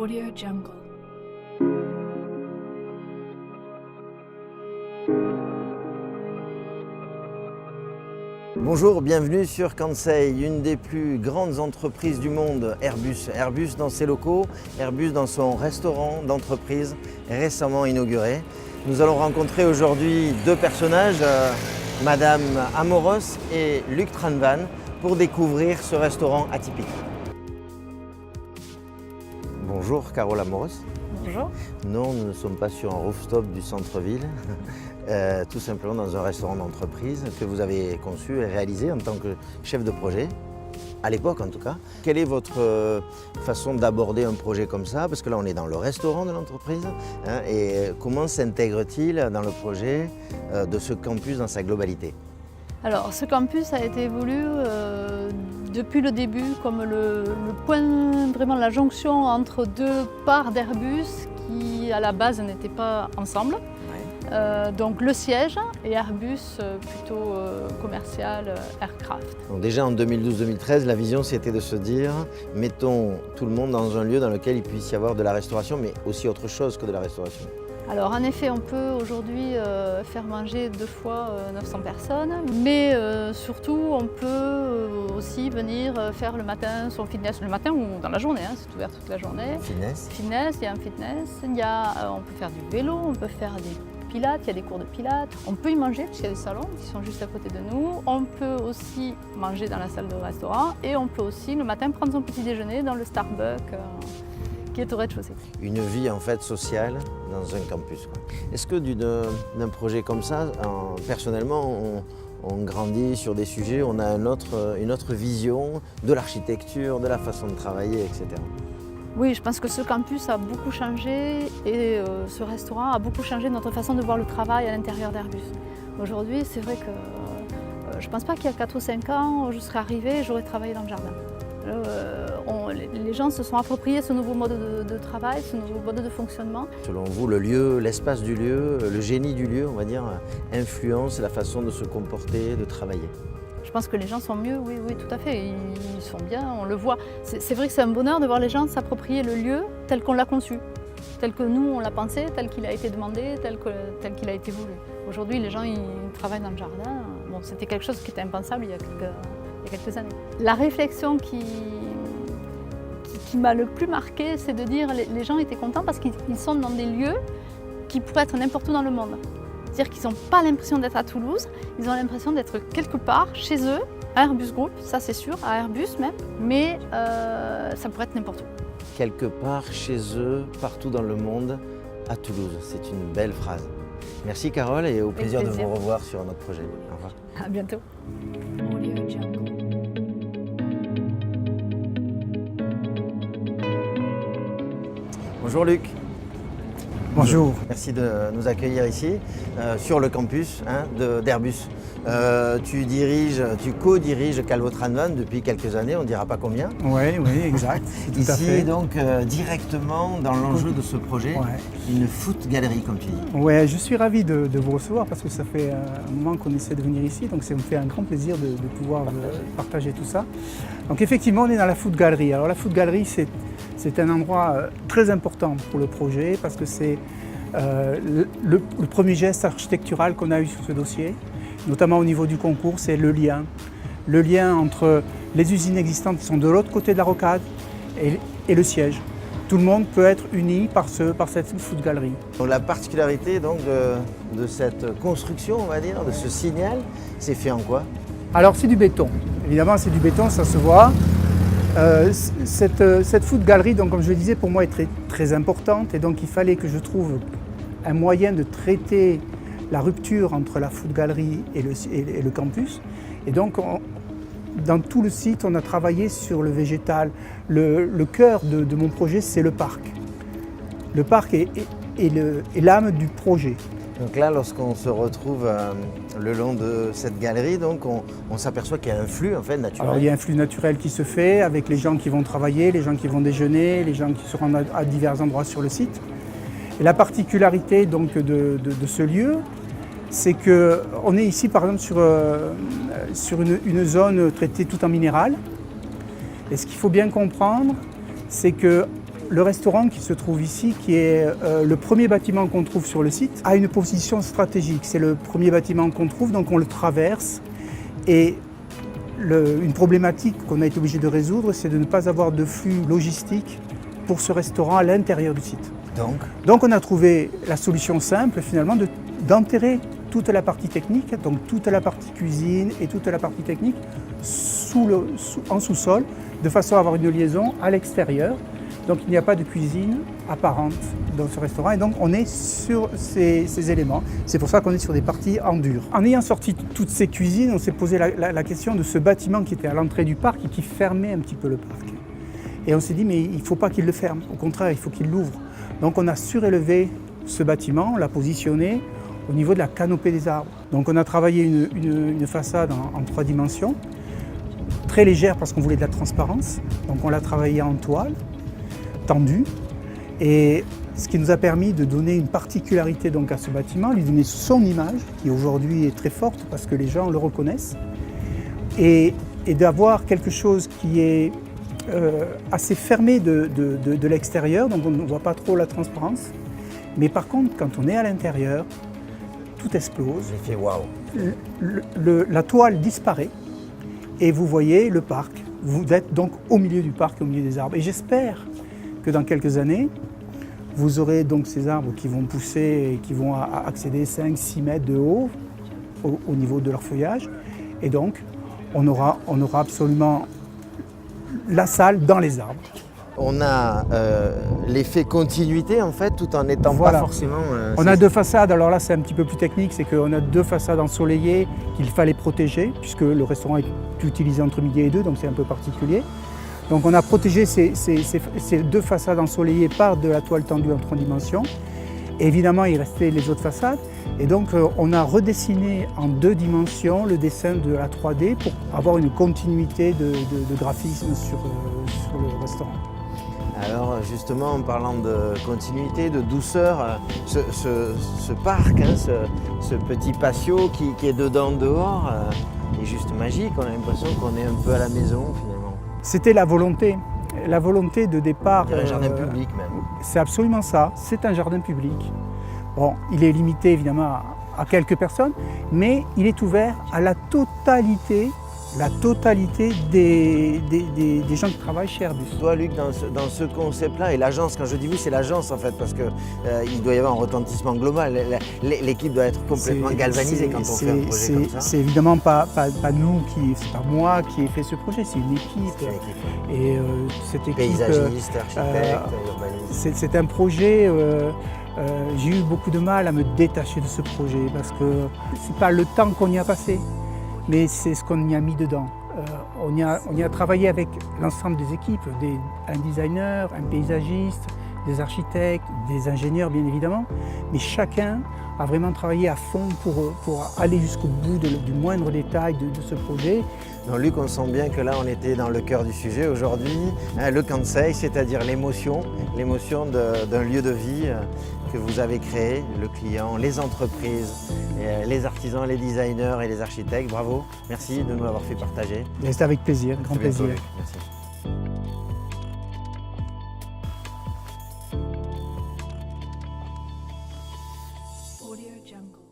Audio Jungle. Bonjour, bienvenue sur Kansei, une des plus grandes entreprises du monde, Airbus. Airbus dans ses locaux, Airbus dans son restaurant d'entreprise récemment inauguré. Nous allons rencontrer aujourd'hui deux personnages, Madame Amoros et Luc Tranvan, pour découvrir ce restaurant atypique. Bonjour Carole Amoros. Bonjour. Non, nous ne sommes pas sur un rooftop du centre-ville, tout simplement dans un restaurant d'entreprise que vous avez conçu et réalisé en tant que chef de projet, à l'époque en tout cas. Quelle est votre façon d'aborder un projet comme ça? Parce que là on est dans le restaurant de l'entreprise, et comment s'intègre-t-il dans le projet de ce campus dans sa globalité? Alors ce campus a été voulu depuis le début comme le point, vraiment la jonction entre deux parts d'Airbus qui à la base n'étaient pas ensemble. Donc le siège et Airbus plutôt commercial, aircraft. Donc déjà en 2012-2013, la vision c'était de se dire mettons tout le monde dans un lieu dans lequel il puisse y avoir de la restauration, mais aussi autre chose que de la restauration. Alors en effet, on peut aujourd'hui faire manger 2 fois 900 personnes, mais surtout on peut aussi venir faire le matin son fitness, le matin ou dans la journée, c'est ouvert toute la journée. Fitness. Fitness, il y a un fitness, on peut faire du vélo, on peut faire des pilates, il y a des cours de pilates. On peut y manger parce qu'il y a des salons qui sont juste à côté de nous. On peut aussi manger dans la salle de restaurant et on peut aussi le matin prendre son petit déjeuner dans le Starbucks qui est au rez-de-chaussée. Une vie en fait sociale dans un campus. Est-ce que d'un projet comme ça, personnellement, on grandit sur des sujets, on a une autre vision de l'architecture, de la façon de travailler, etc. Oui, je pense que ce campus a beaucoup changé et ce restaurant a beaucoup changé notre façon de voir le travail à l'intérieur d'Airbus. Aujourd'hui, c'est vrai que je ne pense pas qu'il y a 4 ou 5 ans, je serais arrivée et j'aurais travaillé dans le jardin. Les gens se sont appropriés ce nouveau mode de travail, ce nouveau mode de fonctionnement. Selon vous, le lieu, l'espace du lieu, le génie du lieu, on va dire, influence la façon de se comporter, de travailler? Je pense que les gens sont mieux, oui, tout à fait. Ils sont bien, on le voit. C'est vrai que c'est un bonheur de voir les gens s'approprier le lieu tel qu'on l'a conçu, tel que nous on l'a pensé, tel qu'il a été demandé, tel qu'il a été voulu. Aujourd'hui, les gens ils travaillent dans le jardin. Bon, c'était quelque chose qui était impensable il y a quelques années. La réflexion qui m'a le plus marqué, c'est de dire les gens étaient contents parce qu'ils sont dans des lieux qui pourraient être n'importe où dans le monde. C'est-à-dire qu'ils n'ont pas l'impression d'être à Toulouse, ils ont l'impression d'être quelque part chez eux, à Airbus Group, ça c'est sûr, à Airbus même, mais ça pourrait être n'importe où. Quelque part chez eux, partout dans le monde, à Toulouse. C'est une belle phrase. Merci Carole et au plaisir de vous revoir sur notre projet. Au revoir. À bientôt. Audio Jungle. Bonjour Luc. Bonjour. Merci de nous accueillir ici, sur le campus d'Airbus. Tu co-diriges Calvo Tranvan depuis quelques années, on ne dira pas combien. Oui, exact. Tout ici, à fait. donc, directement dans l'enjeu de ce projet, une food galerie, comme tu dis. Oui, je suis ravi de vous recevoir parce que ça fait un moment qu'on essaie de venir ici, donc ça me fait un grand plaisir de pouvoir partager tout ça. Donc effectivement, on est dans la food galerie. Alors la food galerie, c'est un endroit très important pour le projet parce que c'est le premier geste architectural qu'on a eu sur ce dossier, notamment au niveau du concours, c'est le lien entre les usines existantes qui sont de l'autre côté de la rocade et le siège. Tout le monde peut être uni par cette food galerie. Donc la particularité donc, de cette construction, on va dire, de ce signal, c'est fait en quoi? Alors c'est du béton. Évidemment, c'est du béton, ça se voit. Cette food galerie, donc, comme je le disais, pour moi est très, très importante et donc il fallait que je trouve un moyen de traiter la rupture entre la food galerie et le campus. Et donc, dans tout le site, on a travaillé sur le végétal. Le cœur de mon projet, c'est le parc. Le parc est l'âme du projet. Donc là, lorsqu'on se retrouve le long de cette galerie, donc on s'aperçoit qu'il y a un flux en fait, naturel. Alors, il y a un flux naturel qui se fait avec les gens qui vont travailler, les gens qui vont déjeuner, les gens qui se rendent à divers endroits sur le site. Et la particularité donc, de ce lieu, c'est qu'on est ici par exemple sur une zone traitée tout en minéral. Et ce qu'il faut bien comprendre, c'est que Le restaurant qui se trouve ici, qui est le premier bâtiment qu'on trouve sur le site, a une position stratégique. C'est le premier bâtiment qu'on trouve, donc on le traverse. Et une problématique qu'on a été obligé de résoudre, c'est de ne pas avoir de flux logistique pour ce restaurant à l'intérieur du site. Donc on a trouvé la solution simple finalement d'enterrer toute la partie technique, donc toute la partie cuisine et toute la partie technique en sous-sol, de façon à avoir une liaison à l'extérieur. Donc il n'y a pas de cuisine apparente dans ce restaurant et donc on est sur ces éléments. C'est pour ça qu'on est sur des parties en dur. En ayant sorti toutes ces cuisines, on s'est posé la question de ce bâtiment qui était à l'entrée du parc et qui fermait un petit peu le parc. Et on s'est dit mais il ne faut pas qu'il le ferme, au contraire il faut qu'il l'ouvre. Donc on a surélevé ce bâtiment, on l'a positionné au niveau de la canopée des arbres. Donc on a travaillé une façade en 3 dimensions, très légère parce qu'on voulait de la transparence. Donc on l'a travaillé en toile, tendue, et ce qui nous a permis de donner une particularité donc à ce bâtiment, lui donner son image, qui aujourd'hui est très forte parce que les gens le reconnaissent, et d'avoir quelque chose qui est assez fermé de l'extérieur, donc on ne voit pas trop la transparence. Mais par contre, quand on est à l'intérieur, tout explose. J'ai fait waouh. La toile disparaît et vous voyez le parc. Vous êtes donc au milieu du parc, au milieu des arbres. Et j'espère que dans quelques années, vous aurez donc ces arbres qui vont pousser et qui vont accéder 5-6 mètres de haut au niveau de leur feuillage. Et donc, on aura absolument la salle dans les arbres. On a l'effet continuité en fait, tout en n'étant Voilà. pas forcément... On a 2 façades, alors là c'est un petit peu plus technique, c'est qu'on a 2 façades ensoleillées qu'il fallait protéger, puisque le restaurant est utilisé entre midi et 2, donc c'est un peu particulier. Donc on a protégé ces 2 façades ensoleillées par de la toile tendue en 3 dimensions. Et évidemment, il restait les autres façades. Et donc on a redessiné en 2 dimensions le dessin de la 3D pour avoir une continuité de graphisme sur le restaurant. Alors justement, en parlant de continuité, de douceur, ce parc, hein, ce petit patio qui est dedans, dehors, est juste magique. On a l'impression qu'on est un peu à la maison finalement. C'était la volonté de départ. Un jardin public même. C'est absolument ça, c'est un jardin public. Bon, il est limité évidemment à quelques personnes, mais il est ouvert à la totalité des gens qui travaillent chez Airbus. Toi Luc, dans ce concept-là, et l'agence, quand je dis vous, c'est l'agence en fait, parce qu'il doit y avoir un retentissement global. L'équipe doit être complètement galvanisée quand on fait un projet comme ça. C'est évidemment pas nous, c'est pas moi qui ai fait ce projet, c'est une équipe. C'est une équipe. Et cette équipe, Paysagiste, architecte, urbaniste. c'est un projet, j'ai eu beaucoup de mal à me détacher de ce projet parce que c'est pas le temps qu'on y a passé, mais c'est ce qu'on y a mis dedans. On y a travaillé avec l'ensemble des équipes, un designer, un paysagiste, des architectes, des ingénieurs bien évidemment, mais chacun a vraiment travaillé à fond pour aller jusqu'au bout du moindre détail de ce projet. Donc Luc, on sent bien que là on était dans le cœur du sujet aujourd'hui, hein, le Kansei, c'est-à-dire l'émotion d'un lieu de vie que vous avez créé, le client, les entreprises, les artisans, les designers et les architectes. Bravo, merci de nous l'avoir fait partager. C'était avec plaisir, grand À très bientôt, plaisir. Luc. Merci. Audio Jungle.